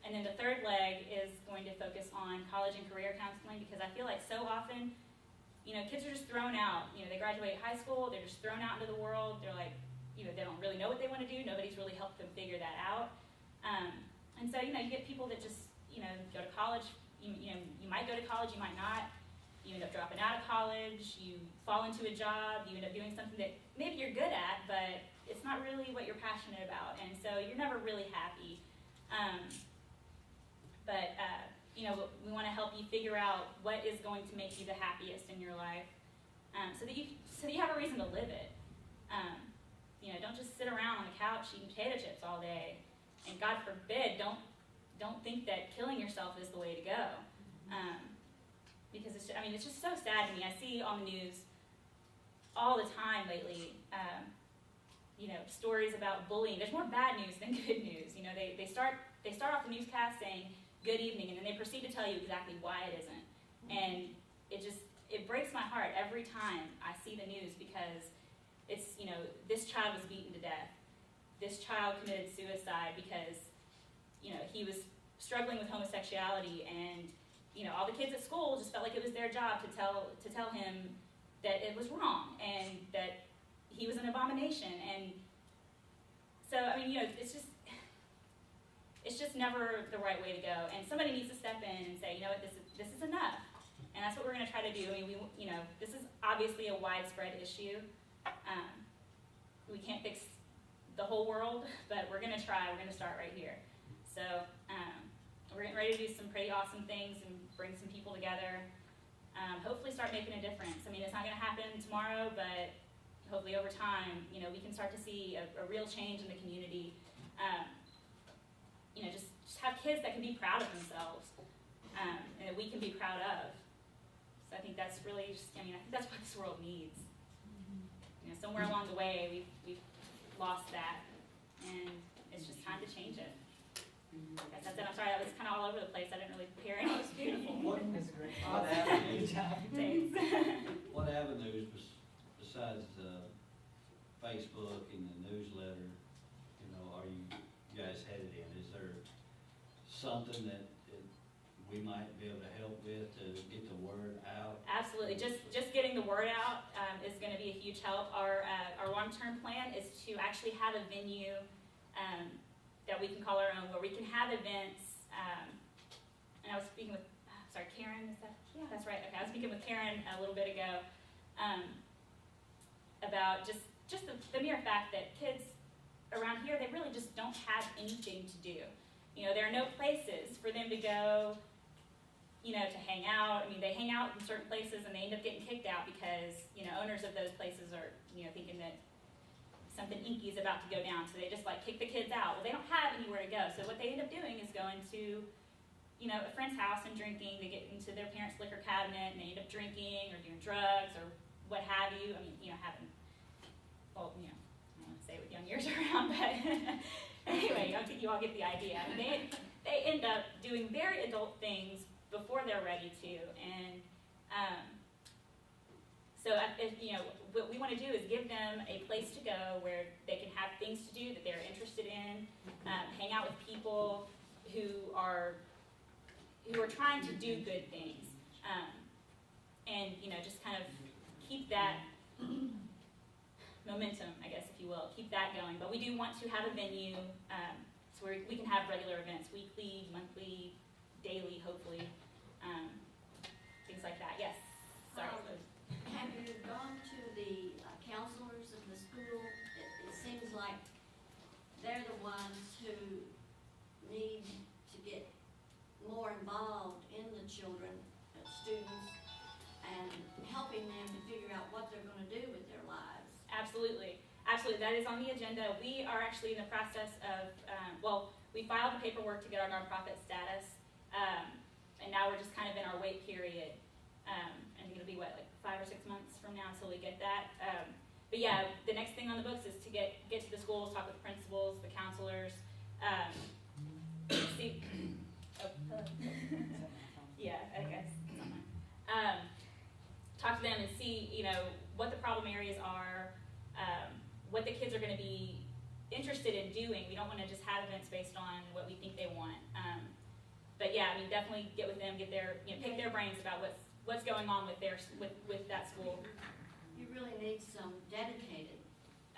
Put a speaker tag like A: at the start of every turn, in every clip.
A: And then the third leg is going to focus on college and career counseling, because I feel like so often, kids are just thrown out. They graduate high school, they're just thrown out into the world. They're like, they don't really know what they want to do. Nobody's really helped them figure that out. And so, you get people that just, go to college. You might go to college, you might not. You end up dropping out of college, you fall into a job, you end up doing something that maybe you're good at, but it's not really what you're passionate about, and so you're never really happy. We want to help you figure out what is going to make you the happiest in your life, so that you have a reason to live it. Don't just sit around on the couch eating potato chips all day, and God forbid, don't think that killing yourself is the way to go. Because it's just so sad to me. I see on the news all the time lately, stories about bullying. There's more bad news than good news. They start off the newscast saying good evening, and then they proceed to tell you exactly why it isn't. And it breaks my heart every time I see the news, because it's, this child was beaten to death. This child committed suicide because, he was struggling with homosexuality, and all the kids at school just felt like it was their job to tell him that it was wrong and that he was an abomination. And so, it's just never the right way to go. And somebody needs to step in and say, this is enough. And that's what we're going to try to do. This is obviously a widespread issue. We can't fix the whole world, but we're going to try. We're going to start right here. So, we're getting ready to do some pretty awesome things and bring some people together. Hopefully start making a difference. It's not going to happen tomorrow, but hopefully over time, we can start to see a real change in the community. Just have kids that can be proud of themselves, and that we can be proud of. So I think that's really I think that's what this world needs. Somewhere along the way, we've lost that, and it's just time to change it. I guess that's it. I'm sorry, that was kind of all over the place. I didn't really prepare any.
B: That was beautiful.
C: That's great.
B: What avenues,
A: Thanks.
B: what avenues besides Facebook and the newsletter, are you guys headed in? Is there something that we might be able to help with to get the word out?
A: Absolutely. Just getting the word out is going to be a huge help. Our long-term plan is to actually have a venue that we can call our own, where we can have events. And I was speaking with, Karen, is that? Yeah, that's right. Okay, I was speaking with Karen a little bit ago about just the mere fact that kids around here, they really just don't have anything to do. There are no places for them to go, to hang out. They hang out in certain places and they end up getting kicked out because, owners of those places are, thinking that something inky is about to go down, so they just kick the kids out. Well, they don't have anywhere to go, so what they end up doing is going to, a friend's house and drinking. They get into their parents' liquor cabinet and they end up drinking or doing drugs or what have you. Having, well, I don't want to say with young years around, but anyway, I think you all get the idea. They end up doing very adult things before they're ready to, and so what we want to do is give them a place to go where they can have things to do that they're interested in, hang out with people who are trying to do good things, and just kind of keep that momentum, I guess, if you will, keep that going. But we do want to have a venue so we can have regular events, weekly, monthly, daily, hopefully, things like that. Yes. Sorry.
D: Have you gone to the counselors in the school? It seems like they're the ones who need to get more involved in the children, students, and helping them to figure out what they're going to do with their lives.
A: Absolutely. Absolutely. That is on the agenda. We are actually in the process of, we filed the paperwork to get our nonprofit status, and now we're just kind of in our wait period. I think it'll be 5 or 6 months from now until we get that. But yeah, the next thing on the books is to get to the schools, talk with the principals, the counselors, see. Oh, hello. Yeah, I guess. Talk to them and see, what the problem areas are, what the kids are going to be interested in doing. We don't want to just have events based on what we think they want. but yeah, I mean, definitely get with them, get their, pick their brains about what's going on with with that school.
D: You really need some dedicated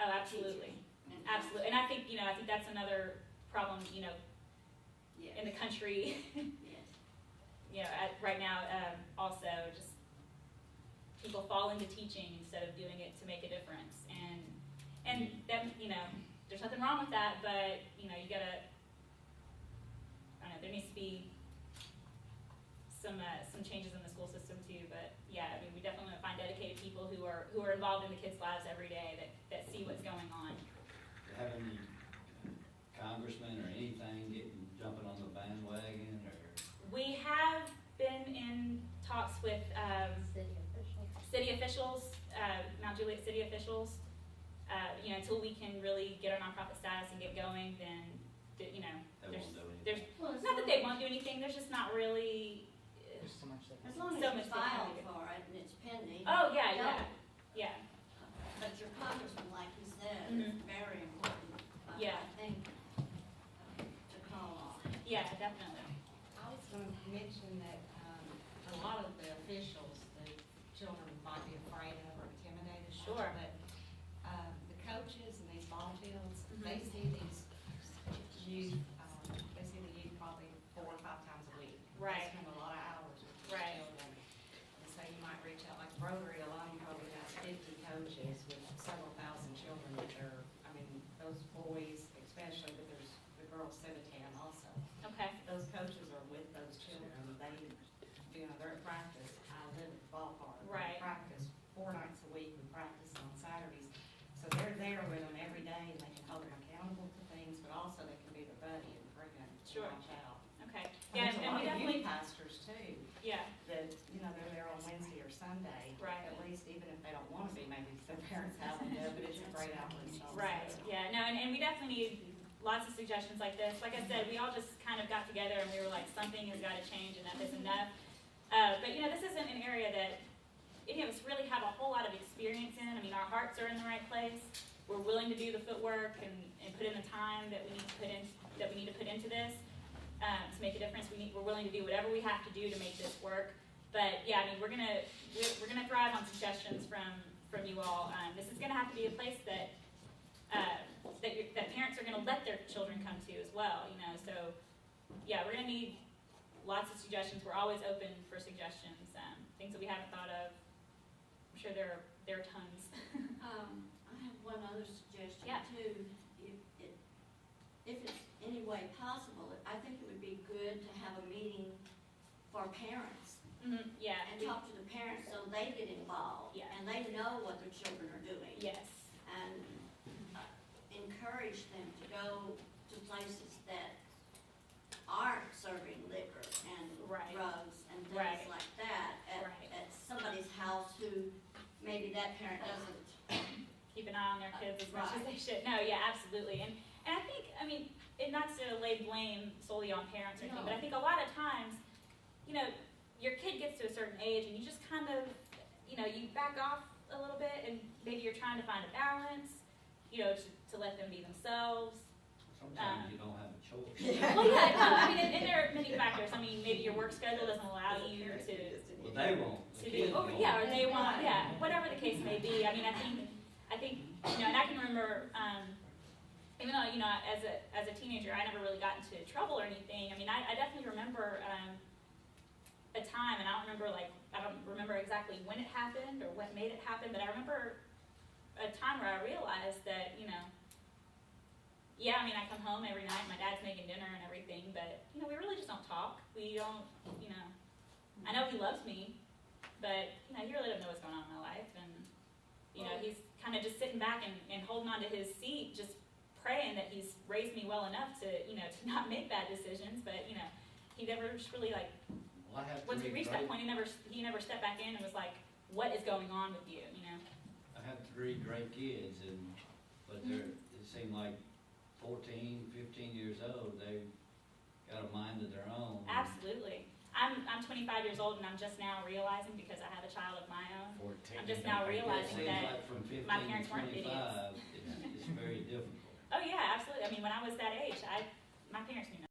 A: Oh, absolutely,
D: and
A: absolutely. And I think, I think that's another problem,
D: Yes,
A: in the country,
D: yes.
A: right now, also, just people fall into teaching instead of doing it to make a difference. And that, there's nothing wrong with that, but, you gotta, I don't know, there needs to be some changes in the school system too, but yeah, I mean, we definitely want to find dedicated people who are involved in the kids' lives every day that see what's going on.
B: Have any congressmen or anything jumping on the bandwagon, or?
A: We have been in talks with, city officials, Mount Juliet city officials. Until we can really get our nonprofit status and get going, then,
B: They
A: there's,
B: won't do anything.
A: there's,
D: Well, as
A: not that
D: long-
A: they won't do anything, there's just not really,
C: There's so much that.
D: As long as
A: So
D: you
A: much they can
D: file
A: do.
D: for it and it's pending.
A: oh, yeah,
D: don't.
A: yeah.
D: But your congressman, like he said, is
A: Mhm.
D: very important,
A: Yeah.
D: I think, to call on.
A: Yeah, definitely.
E: I was going to mention that a lot of the officials, the children might be afraid of or intimidated. by,
A: Sure.
E: But the coaches in these ball fields,
A: Mhm.
E: they see these youth, they see the youth probably 4 or 5 times a week.
A: Right.
E: They spend a lot of hours with these
A: Right.
E: children. And so you might reach out, like Rotary alone probably has 50 coaches with several thousand children that are, I mean, those boys especially, but there's the girls 7 to 10 also.
A: Okay,
E: Those coaches are with those children, they're at practice, I live at the ballpark.
A: Right.
E: We practice 4 nights a week, we practice on Saturdays, so they're there with them every day, and they can hold them accountable to things, but also they can be their buddy and bring them to
A: Sure.
E: watch out.
A: okay.
E: And
A: Yeah,
E: there's a
A: and
E: lot
A: we
E: of
A: definitely,
E: youth pastors too,
A: yeah,
E: that, they're there on Wednesday or Sunday.
A: Right.
E: At least even if they don't wanna be, maybe their parents have them there, but it's a great outreach also.
A: right, yeah, no, and we definitely need lots of suggestions like this. Like I said, we all just kind of got together and we were like, something has got to change, enough is enough. But this isn't an area that any of us really have a whole lot of experience in. I mean, our hearts are in the right place. We're willing to do the footwork and put in the time that we need to put into this to make a difference. We're willing to do whatever we have to do to make this work. But yeah, I mean, we're gonna thrive on suggestions from you all. This is gonna have to be a place that parents are gonna let their children come to as well. So yeah, we're gonna need lots of suggestions. We're always open for suggestions, things that we haven't thought of. I'm sure there are tons.
D: I have one other suggestion
A: Yeah.
D: too. If it's any way possible, I think it would be good to have a meeting for parents
A: Yeah.
D: and talk to the parents so they get involved.
A: Yeah.
D: And they know what their children are doing.
A: Yes.
D: And encourage them to go to places that aren't serving liquor and
A: Right.
D: drugs and things
A: Right.
D: like that
A: Right.
D: at somebody's house who maybe that parent doesn't.
A: Keep an eye on their kids as much as
D: Right.
A: they should. No, yeah, absolutely. And I think, and not to lay blame solely on parents or anything,
D: No.
A: but I think a lot of times, your kid gets to a certain age and you just kind of, you back off a little bit and maybe you're trying to find a balance, to let them be themselves.
B: Sometimes you don't have a choice.
A: Well, yeah, no, and there are many factors. Maybe your work schedule doesn't allow you to
B: Well, they won't, the
A: to
B: kids
A: do,
B: won't.
A: or they want, whatever the case may be. I think, and I can remember, even though, as a teenager, I never really got into trouble or anything. I definitely remember, a time, and I don't remember exactly when it happened or what made it happen, but I remember a time where I realized that, I come home every night, my dad's making dinner and everything, but, we really just don't talk. We don't, I know he loves me, but, he really doesn't know what's going on in my life, and, he's kind of just sitting back and holding on to his seat, just praying that he's raised me well enough to, to not make bad decisions, but, he never just really,
B: Well, I have
A: once we
B: three
A: reached that point, he never stepped back in and was like, what is going on with you,
B: I have 3 great kids, but it seemed like 14, 15 years old, they've got a mind of their own.
A: Absolutely. I'm 25 years old and I'm just now realizing, because I have a child of my own,
C: 14.
A: I'm just now
B: It
A: realizing
B: seems
A: that,
B: like from 15
A: my
B: to
A: parents weren't
B: 25, it's very difficult.
A: oh yeah, absolutely. When I was that age, my parents knew